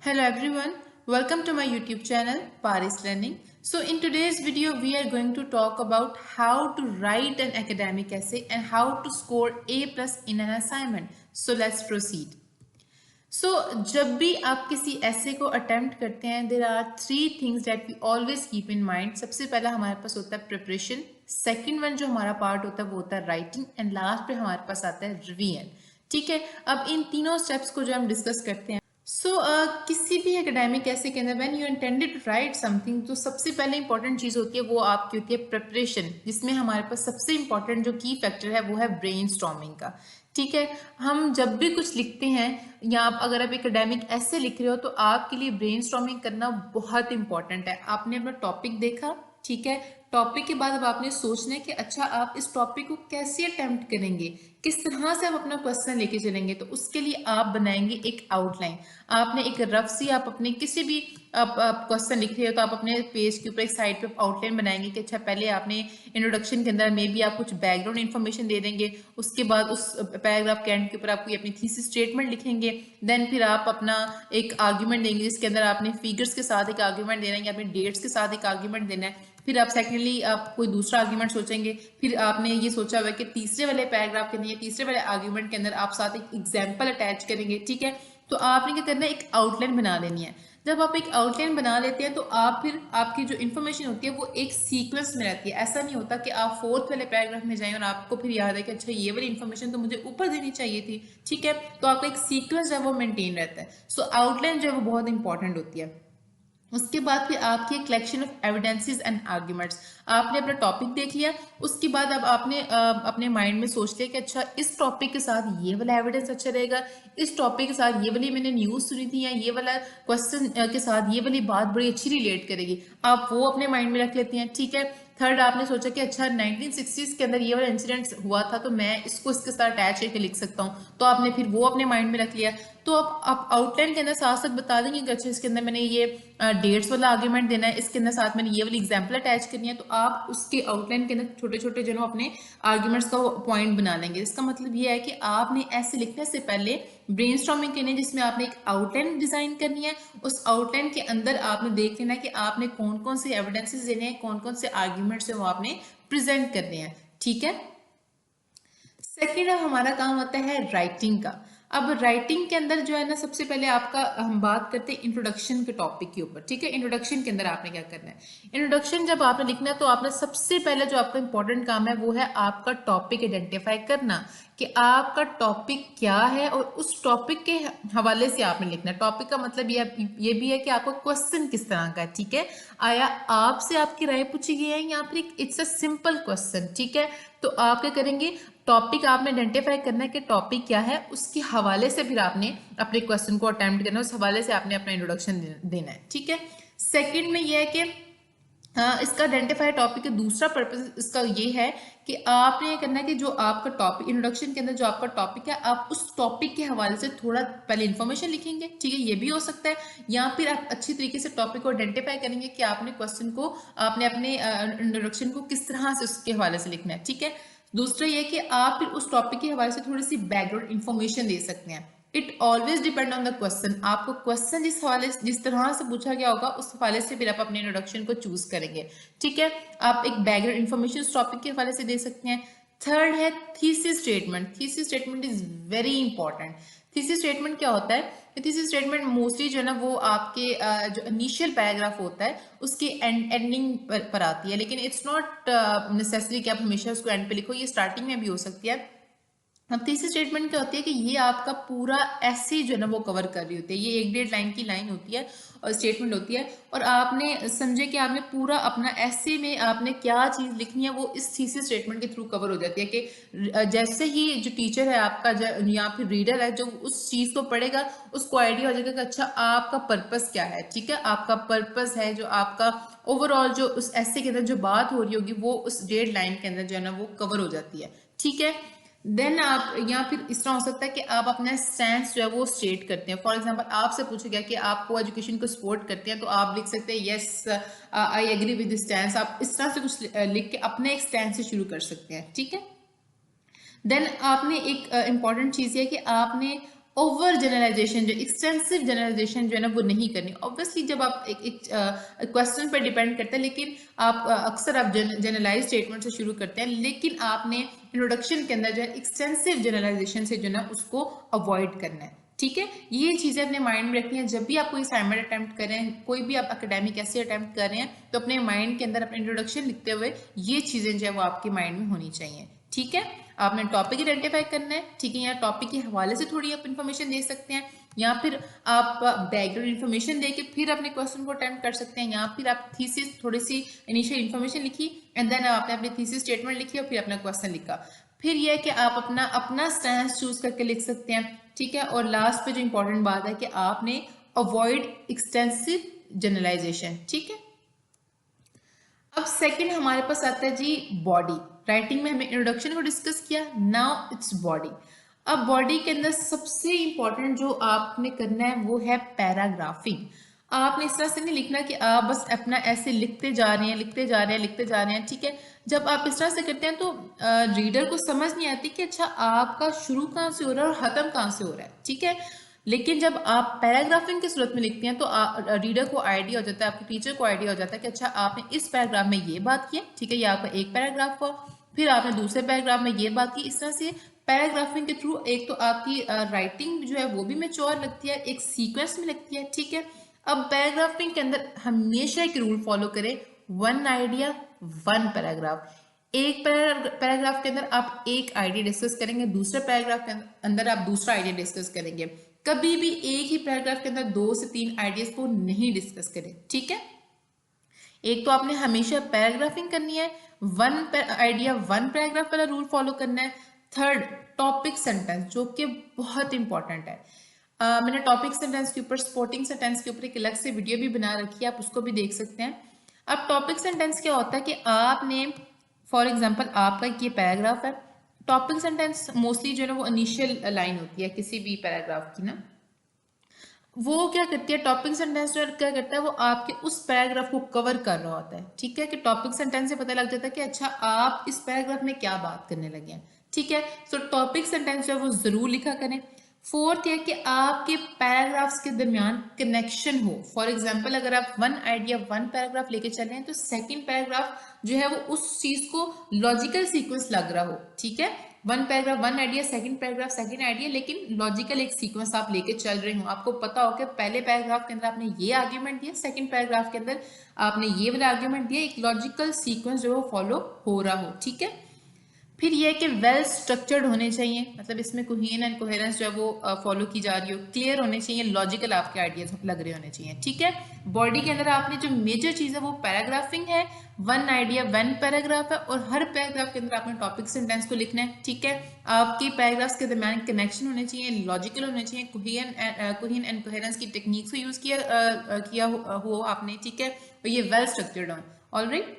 Hello everyone, welcome to my YouTube channel Paarislearning. So in today's video we are going to talk about how to write an academic essay and how to score A+ in an assignment. So let's proceed. जब भी आप किसी ऐसे को attempt करते हैं there are three things that we always keep in mind. सबसे पहला हमारे पास होता है प्रिपरेशन, सेकंड वन जो हमारा पार्ट होता है वो होता है राइटिंग एंड लास्ट पे हमारे पास आता है रिवीजन। ठीक है, अब इन तीनों स्टेप्स को जो हम डिस्कस करते हैं किसी भी एकेडमिक ऐसे के अंदर when you intended to write something तो सबसे पहले इंपॉर्टेंट चीज होती है वो आपकी होती है प्रिपरेशन, जिसमें हमारे पास सबसे इंपॉर्टेंट जो की फैक्टर है वो है ब्रेनस्टॉर्मिंग का। ठीक है, हम जब भी कुछ लिखते हैं या आप अगर आप एकेडमिक ऐसे लिख रहे हो तो आपके लिए ब्रेनस्टॉर्मिंग करना बहुत इंपॉर्टेंट है। आपने अपना टॉपिक देखा, ठीक है, टॉपिक के बाद अब आपने सोचना है कि अच्छा आप इस टॉपिक को कैसे अटेम्प्ट करेंगे, किस तरह से आप अपना क्वेश्चन लेके चलेंगे। तो उसके लिए आप बनाएंगे एक आउटलाइन। आपने एक रफ सी आप अपने किसी भी आप क्वेश्चन लिख रहे हो तो आप अपने पेज के ऊपर एक साइड पे आउटलाइन बनाएंगे कि अच्छा पहले आपने इंट्रोडक्शन के अंदर मे बी आप कुछ बैकग्राउंड इन्फॉर्मेशन दे देंगे, उसके बाद उस पैराग्राफ के एंड के ऊपर आप कोई अपनी थीसिस स्टेटमेंट लिखेंगे, देन फिर आप अपना एक आर्ग्यूमेंट देंगे जिसके अंदर आपने फिगर्स के साथ एक आर्ग्यूमेंट देना है या अपने डेट्स के साथ एक आर्ग्यूमेंट देना है। फिर आप सेकेंडली आप कोई दूसरा आर्ग्यूमेंट सोचेंगे, फिर आपने ये सोचा हुआ है कि तीसरे वाले पैराग्राफ के अंदर तीसरे वाले आर्ग्यूमेंट के अंदर आप साथ एक एग्जाम्पल अटैच करेंगे। ठीक है, तो आपने क्या करना है, एक आउटलाइन बना लेनी है। जब आप एक आउटलाइन बना लेते हैं तो आप फिर आपकी जो इन्फॉर्मेशन होती है वो एक सीक्वेंस में रहती है। ऐसा नहीं होता कि आप फोर्थ वाले पैराग्राफ में जाएं और आपको फिर याद है कि अच्छा ये वाली इन्फॉर्मेशन तो मुझे ऊपर देनी चाहिए थी। ठीक है, तो आपका एक सीक्वेंस जो है वो मेंटेन रहता है। सो आउटलाइन जो है वो बहुत इंपॉर्टेंट होती है। उसके बाद फिर आपकी collection of evidences and arguments. आपने अपना टॉपिक देख लिया, उसके बाद अब आपने अपने माइंड में सोच लिया कि अच्छा इस टॉपिक के साथ ये वाला एविडेंस अच्छा रहेगा, इस टॉपिक के साथ ये वाली मैंने न्यूज़ सुनी थी या ये वाला क्वेश्चन के साथ ये वाली बात बड़ी अच्छी रिलेट करेगी, आप वो अपने माइंड में रख लेते हैं। ठीक है, थर्ड आपने सोचा कि अच्छा 1960s के अंदर ये वाला इंसिडेंट हुआ था तो मैं इसको इसके साथ अटैच करके लिख सकता हूँ, तो आपने फिर वो अपने माइंड में रख लिया। तो आप आउटलाइन के अंदर साथ साथ बता देंगे कि अच्छा इसके अंदर मैंने ये डेट्स वाला आर्ग्यूमेंट देना है, इसके अंदर साथ मैंने ये वाली एग्जाम्पल अटैच करनी है, तो आप उसके आउटलाइन के अंदर छोटे छोटे जो अपने आर्ग्यूमेंट्स का पॉइंट बना लेंगे। इसका मतलब ये है कि आपने ऐसे लिखने से पहले ब्रेनस्टॉर्मिंग करनी है जिसमें आपने एक आउटलाइन डिजाइन करनी है। उस आउटलाइन के अंदर आपने देख लेना है कि आपने कौन कौन से एविडेंसेस देने हैं, कौन कौन से आर्ग्यूमेंट्स है वो आपने प्रेजेंट करने हैं। ठीक है, सेकेंड हमारा काम होता है राइटिंग का। अब राइटिंग के अंदर जो है ना सबसे पहले आपका हम बात करते हैं इंट्रोडक्शन के टॉपिक के ऊपर। ठीक है, इंट्रोडक्शन के अंदर आपने क्या करना है, इंट्रोडक्शन जब आपने लिखना है तो आपने सबसे पहले जो आपका इंपॉर्टेंट काम है वो है आपका टॉपिक आइडेंटिफाई करना कि आपका टॉपिक क्या है और उस टॉपिक के हवाले से आपने लिखना है। टॉपिक का मतलब ये भी है कि आपका क्वेश्चन किस तरह का है। ठीक है, आया आपसे आपकी राय पूछी गई है या फिर इट्स अ सिंपल क्वेश्चन। ठीक है, तो आप क्या करेंगे, टॉपिक आपने आइडेंटिफाई करना है कि टॉपिक क्या है, उसके हवाले से फिर आपने अपने क्वेश्चन को अटेम्प्ट करना है, उस हवाले से आपने अपना इंट्रोडक्शन देना है। ठीक है, सेकंड में ये है कि इसका आइडेंटिफाई टॉपिक का दूसरा पर्पस इसका ये है कि आपने ये करना है कि जो आपका टॉपिक इंट्रोडक्शन के अंदर जो आपका टॉपिक है आप उस टॉपिक के हवाले से थोड़ा पहले इन्फॉर्मेशन लिखेंगे। ठीक है, ये भी हो सकता है, या फिर आप अच्छी तरीके से टॉपिक को आइडेंटिफाई करेंगे कि आपने क्वेश्चन को आपने अपने इंट्रोडक्शन को किस तरह से उसके हवाले से लिखना है। ठीक है, दूसरा ये कि आप फिर उस टॉपिक के हवाले से थोड़ी सी बैकग्राउंड इन्फॉर्मेशन दे सकते हैं। It always depend on the question, आपको क्वेश्चन जिस हवाले जिस तरह से पूछा गया होगा उस हवाले से फिर आप अपने इंट्रोडक्शन को चूज करेंगे। ठीक है, आप एक बैकग्राउंड इन्फॉर्मेशन उस टॉपिक के हवाले से दे सकते हैं। थर्ड है thesis statement. Thesis statement is very important. Thesis statement क्या होता है, थीसिस स्टेटमेंट मोस्टली जो है ना वो आपके जो इनिशियल पैराग्राफ होता है उसके एंडिंग पर आती है, लेकिन इट्स नॉट नेसेसरी कि आप हमेशा उसको एंड पे लिखो, ये स्टार्टिंग में भी हो सकती है। अब तीसरी स्टेटमेंट क्या होती है कि ये आपका पूरा ऐसे जो है ना वो कवर कर रही होती है, ये 1-1.5 लाइन की लाइन होती है और स्टेटमेंट होती है, और आपने समझे कि आपने पूरा अपना ऐसे में आपने क्या चीज लिखनी है वो इस थीसिस स्टेटमेंट के थ्रू कवर हो जाती है कि जैसे ही जो टीचर है आपका या फिर रीडर है जो उस चीज को पढ़ेगा उसको आइडिया हो जाएगा कि अच्छा आपका पर्पस क्या है। ठीक है, आपका पर्पस है जो आपका ओवरऑल जो उस ऐसे के अंदर जो बात हो रही होगी वो उस 1.5 लाइन के अंदर जो है ना वो कवर हो जाती है। ठीक है, देन आप या फिर इस तरह हो सकता है कि आप अपना स्टैंस जो है वो स्टेट करते हैं। फॉर एग्जांपल आपसे पूछा गया कि आप को एजुकेशन को सपोर्ट करते हैं तो आप लिख सकते हैं yes I agree with this stance. आप इस तरह से कुछ लिख के अपने एक स्टैंस से शुरू कर सकते हैं। ठीक है, देन आपने एक इंपॉर्टेंट चीज है कि आपने ओवर जनरलाइजेशन, जो एक्सटेंसिव जनरलाइजेशन जो है ना वो नहीं करनी। ऑब्वियसली जब आप एक क्वेश्चन पर डिपेंड करता है, लेकिन आप अक्सर आप जनरलाइज स्टेटमेंट से शुरू करते हैं, लेकिन आपने इंट्रोडक्शन के अंदर जो है एक्सटेंसिव जनरलाइजेशन से जो है ना उसको अवॉइड करना है। ठीक है, ये चीज़ें अपने माइंड में रखनी है। जब भी आप कोई असाइनमेंट अटैम्प्ट कर रहे हैं, कोई भी आप एकेडमिक ऐसे अटैम्प्ट कर रहे हैं, तो अपने माइंड के अंदर अपने इंट्रोडक्शन लिखते हुए ये चीज़ें जो है वो आपके माइंड में होनी चाहिए। ठीक है, आपने टॉपिक आइडेंटिफाई करना है। ठीक है, यहाँ टॉपिक के हवाले से थोड़ी आप इन्फॉर्मेशन दे सकते हैं, या फिर आप बैकग्राउंड इन्फॉर्मेशन देके फिर अपने क्वेश्चन को अटेम्प्ट कर सकते हैं, या फिर आप थीसिस थोड़ी सी इनिशियल इन्फॉर्मेशन लिखी एंड देन आपने अपनी थीसिस स्टेटमेंट लिखी और फिर अपना क्वेश्चन लिखा। फिर यह है कि आप अपना अपना स्टैंस चूज करके लिख सकते हैं। ठीक है, और लास्ट पे जो इंपॉर्टेंट बात है कि आपने अवॉइड एक्सटेंसिव जनरलाइजेशन। ठीक है, अब सेकंड हमारे पास आता है जी बॉडी। राइटिंग में हमने इंट्रोडक्शन को डिस्कस किया, नाउ इट्स बॉडी। अब बॉडी के अंदर सबसे इंपॉर्टेंट जो आपने करना है वो है पैराग्राफिंग। आपने इस तरह से नहीं लिखना कि आप बस अपना ऐसे लिखते जा रहे हैं, लिखते जा रहे हैं, लिखते जा रहे हैं। ठीक है, जब आप इस तरह से करते हैं तो रीडर को समझ नहीं आती कि अच्छा आपका शुरू कहाँ से हो रहा है और खत्म कहाँ से हो रहा है। ठीक है, लेकिन जब आप पैराग्राफिंग की सूरत में लिखते हैं तो रीडर को आइडिया हो जाता है, आपके टीचर को आइडिया हो जाता है कि अच्छा आपने इस पैराग्राफ में ये बात की। ठीक है, ये आपका एक पैराग्राफ हुआ, फिर आपने दूसरे पैराग्राफ में ये बात की। इस तरह से पैराग्राफिंग के थ्रू एक तो आपकी राइटिंग जो है वो भी मैच्योर लगती है, एक सीक्वेंस में लगती है। ठीक है, अब पैराग्राफिंग के अंदर हमेशा एक रूल फॉलो करें, वन आइडिया वन पैराग्राफ। एक पैराग्राफ के अंदर आप एक आइडिया डिस्कस करेंगे, दूसरे पैराग्राफ के अंदर आप दूसरा आइडिया डिस्कस करेंगे। कभी भी एक ही पैराग्राफ के अंदर 2 से 3 आइडियाज को नहीं डिस्कस करें। ठीक है, एक तो आपने हमेशा पैराग्राफिंग करनी है, वन आइडिया वन पैराग्राफ वाला रूल फॉलो करना है। थर्ड, टॉपिक सेंटेंस, जो कि बहुत इंपॉर्टेंट है। मैंने टॉपिक सेंटेंस के ऊपर, सपोर्टिंग सेंटेंस के ऊपर एक अलग से वीडियो भी बना रखी है, आप उसको भी देख सकते हैं। अब टॉपिक सेंटेंस क्या होता है कि आपने फॉर एग्जाम्पल आपका ये पैराग्राफ है, टॉपिक सेंटेंस मोस्टली जो है ना वो इनिशियल लाइन होती है किसी भी पैराग्राफ की ना, वो क्या करती है टॉपिक सेंटेंस जो क्या करता है वो आपके उस पैराग्राफ को कवर कर रहा होता है। ठीक है, कि टॉपिक सेंटेंस से पता लग जाता है कि अच्छा आप इस पैराग्राफ में क्या बात करने लगे हैं। ठीक है, सो टॉपिक सेंटेंस जो है वो जरूर लिखा करें। फोर्थ है कि आपके पैराग्राफ्स के दरमियान कनेक्शन हो। फॉर एग्जाम्पल अगर आप वन आइडिया वन पैराग्राफ लेके चल रहे हैं तो सेकंड पैराग्राफ जो है वो उस चीज को लॉजिकल सीक्वेंस लग रहा हो। ठीक है, one paragraph one idea, second paragraph second idea, लेकिन लॉजिकल एक सीक्वेंस आप लेके चल रहे हो। आपको पता हो कि पहले पैराग्राफ के अंदर आपने ये आर्ग्यूमेंट दिया, सेकंड पैराग्राफ के अंदर आपने ये वाला आर्ग्यूमेंट दिया, एक लॉजिकल सीक्वेंस जो है फॉलो हो रहा हो। ठीक है, फिर यह है कि वेल स्ट्रक्चर्ड होने चाहिए, मतलब इसमें कोहेन एंड कोहेरेंस जो है वो फॉलो की जा रही हो, क्लियर होने चाहिए, लॉजिकल आपके आइडियाज लग रहे होने चाहिए। ठीक है, बॉडी के अंदर आपने जो मेजर चीज है वो पैराग्राफिंग है, वन आइडिया वन पैराग्राफ है, और हर पैराग्राफ के अंदर आपने टॉपिक सेंटेंस को लिखना है। ठीक है, आपके पैराग्राफ्स के दरमियान कनेक्शन होने चाहिए, लॉजिकल होने चाहिए, कोहेन एंड कोहेरेंस की टेक्निक्स को यूज किया हो आपने। ठीक है, और ये वेल स्ट्रक्चर्ड हो। ऑलराइट,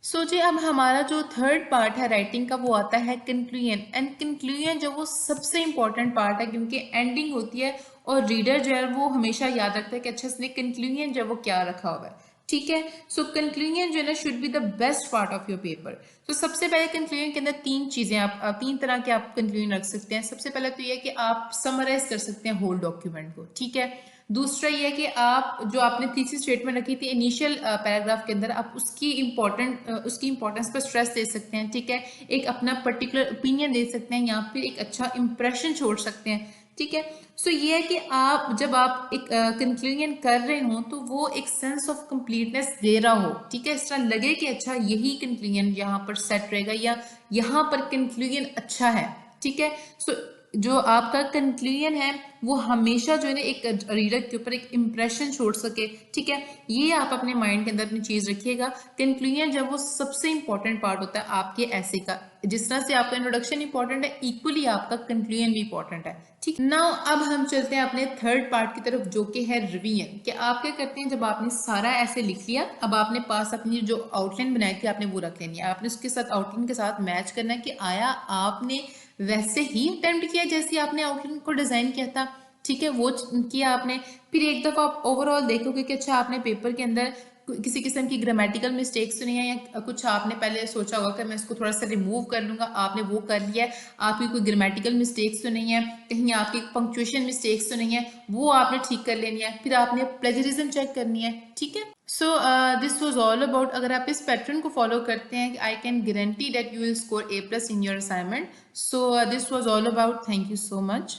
सोचिए अब हमारा जो थर्ड पार्ट है राइटिंग का वो आता है कंक्लूजन। एंड कंक्लूजन जो वो सबसे इंपॉर्टेंट पार्ट है, क्योंकि एंडिंग होती है और रीडर जो है वो हमेशा याद रखता है कि अच्छा इसने कंक्लूजन जो है वो क्या रखा हुआ है। ठीक है, सो कंक्लूजन जो है ना should be the best part of your paper. तो सबसे पहले कंक्लूजन के अंदर तीन चीजें आप तीन तरह के आप कंक्लूजन रख सकते हैं। सबसे पहले तो ये कि आप समराइज कर सकते हैं होल डॉक्यूमेंट को। ठीक है, दूसरा ये कि आप जो आपने थीसिस स्टेटमेंट रखी थी इनिशियल पैराग्राफ के अंदर, आप उसकी इंपॉर्टेंस पर स्ट्रेस दे सकते हैं। ठीक है, एक अपना पर्टिकुलर ओपिनियन दे सकते हैं, या फिर एक अच्छा इंप्रेशन छोड़ सकते हैं। ठीक है, सो ये है कि आप जब आप एक कंक्लूजन कर रहे हो तो वो एक सेंस ऑफ कंप्लीटनेस दे रहा हो। ठीक है, इस तरह लगे कि अच्छा यही कंक्लूजन यहाँ पर सेट रहेगा, या यहाँ पर कंक्लूजन अच्छा है। ठीक है, सो जो आपका कंक्लूजन है वो हमेशा जो है ना एक रीडर के ऊपर एक इंप्रेशन छोड़ सके। ठीक है, ये आप अपने माइंड के अंदर अपनी चीज रखिएगा। कंक्लूजन जब वो सबसे इंपॉर्टेंट पार्ट होता है आपके ऐसे का, जिस तरह से आपका इंट्रोडक्शन इंपॉर्टेंट है, इक्वली आपका कंक्लूजन भी इंपॉर्टेंट है। ठीक, नाउ अब हम चलते हैं अपने थर्ड पार्ट की तरफ, जो कि है रिवीजन। कि आप क्या करते हैं, जब आपने सारा ऐसे लिख लिया, अब आपने पास अपनी जो आउटलाइन बनाई थी आपने वो रख लेनी है। आपने उसके साथ आउटलाइन के साथ मैच करना है कि आया आपने वैसे ही अटेम्प्ट किया जैसे आपने आउटलाइन को डिजाइन किया था। ठीक है, वो किया आपने। फिर एक दफा आप ओवरऑल देखोगे कि अच्छा आपने पेपर के अंदर किसी किस्म की ग्रामेटिकल मिस्टेक्स तो नहीं है, या कुछ आपने पहले सोचा होगा कि मैं इसको थोड़ा सा रिमूव कर लूँगा, आपने वो कर लिया है, आपकी कोई ग्रामेटिकल मिस्टेक्स तो नहीं है, कहीं आपकी पंक्चुएशन मिस्टेक्स तो नहीं है, वो आपने ठीक कर लेनी है। फिर आपने प्लेजरिज्म चेक करनी है, ठीक है। So this was all about, अगर आप इस पैटर्न को फॉलो करते हैं, I can guarantee that you will score A+ in your assignment. So this was all about, thank you so much.